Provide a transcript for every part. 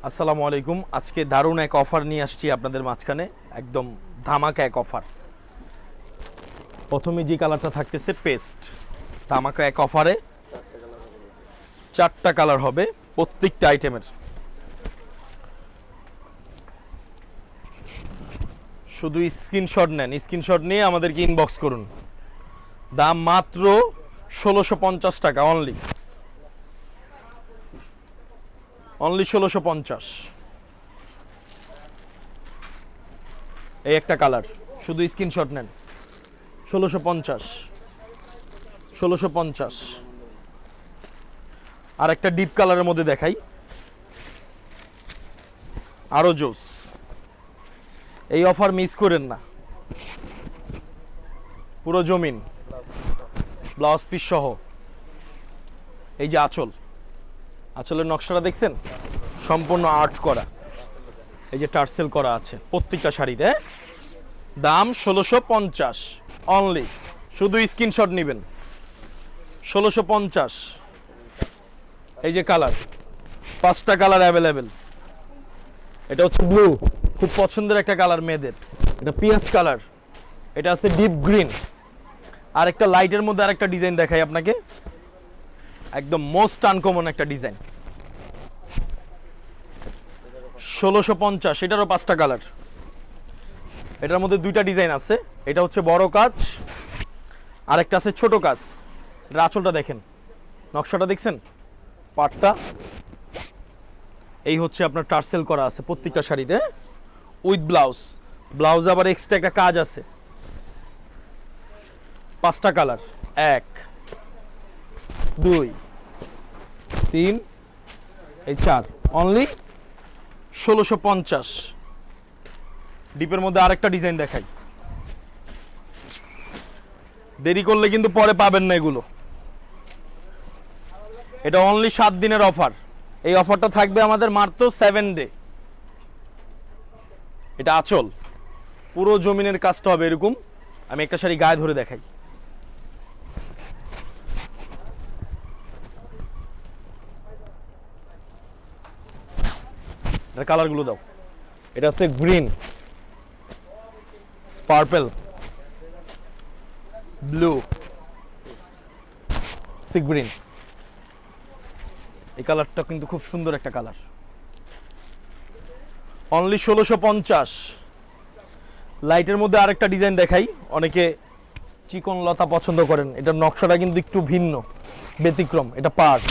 আসসালামু আলাইকুম। আজকে দারুণ এক অফার নিয়ে আসছি আপনাদের মাঝখানে, একদম ধামাকা এক অফার। প্রথমে যে কালারটা থাকতেছে পেস্ট, ধামাকা এক অফারে 4টা কালার হবে প্রত্যেকটা আইটেমের। শুধু স্ক্রিনশট নেন, স্ক্রিনশট নিয়ে আমাদেরকে ইনবক্স করুন। দাম মাত্র 1650 টাকা অনলি 1650। এই একটা কালার, শুধু স্ক্রিনশট নেন। 1650। আর একটা ডিপ কালারের মধ্যে দেখাই, আরো জোস। এই অফার মিস করেন না। পুরো জমিন, ব্লাউজ পিস সহ। এই যে আঁচলের নকশাটা দেখছেন, সম্পূর্ণ আর্ট করা। এই যে টার্সেল করা আছে প্রত্যেকটা শাড়িতে। দাম 1650 অনলি, শুধু স্ক্রিনশট নেবেন। 1650। এই যে কালার, 5টা কালার অ্যাভেলেবেল। এটা হচ্ছে ব্লু, খুব পছন্দের একটা কালার মেয়েদের। এটা পিঁয়াজ কালার, এটা আছে ডিপ গ্রিন। আর একটা লাইটের মধ্যে আর একটা ডিজাইন দেখাই আপনাকে, একদম মোস্ট আনকমন একটা ডিজাইন। 1650, এটারও 5টা কালার। এটার মধ্যে 2টা ডিজাইন আছে, এটা হচ্ছে বড় কাজ, আর একটা আছে ছোট কাজ। এটার আঁচলটা দেখেন, নকশাটা দেখছেন, পাটটা। এই হচ্ছে আপনার টার্সেল করা আছে প্রত্যেকটা শাড়িতে উইথ ব্লাউজ আবার এক্সট্রা একটা কাজ আছে। 5টা কালার, 1 2 3 এই 4, অনলি 1650। ডিপের মধ্যে আরেকটা ডিজাইন দেখাই, দেরি করলে কিন্তু পরে পাবেন না এগুলো। এটা অনলি 7 দিনের অফার। এই অফারটা থাকবে আমাদের মাত্র 7 ডে। এটা আঁচল, পুরো জমিনের কাজটা হবে এরকম। আমি একটা শাড়ি গায়ে ধরে দেখাই। এর কালারগুলো দাও। এটা হচ্ছে green, purple, blue, sea green. এই কালারটা কিন্তু খুব সুন্দর একটা কালার। অনলি 1650। লাইটের মধ্যে আরেকটা ডিজাইন দেখাই। অনেকে চিকন লতা পছন্দ করেন, এটার নকশাটা কিন্তু একটু ভিন্ন, ব্যতিক্রম। এটা পাড়,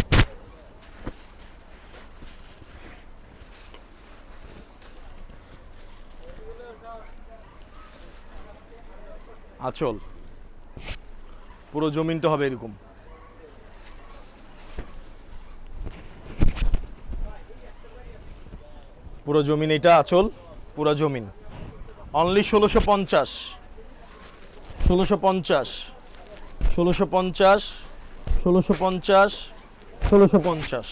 আঁচল, পুরো জমিনটা হবে এরকম। পুরো জমিন, এটা আঁচল, পুরো জমিন। অনলি 1650। 1650, 1650, 1650, 1650।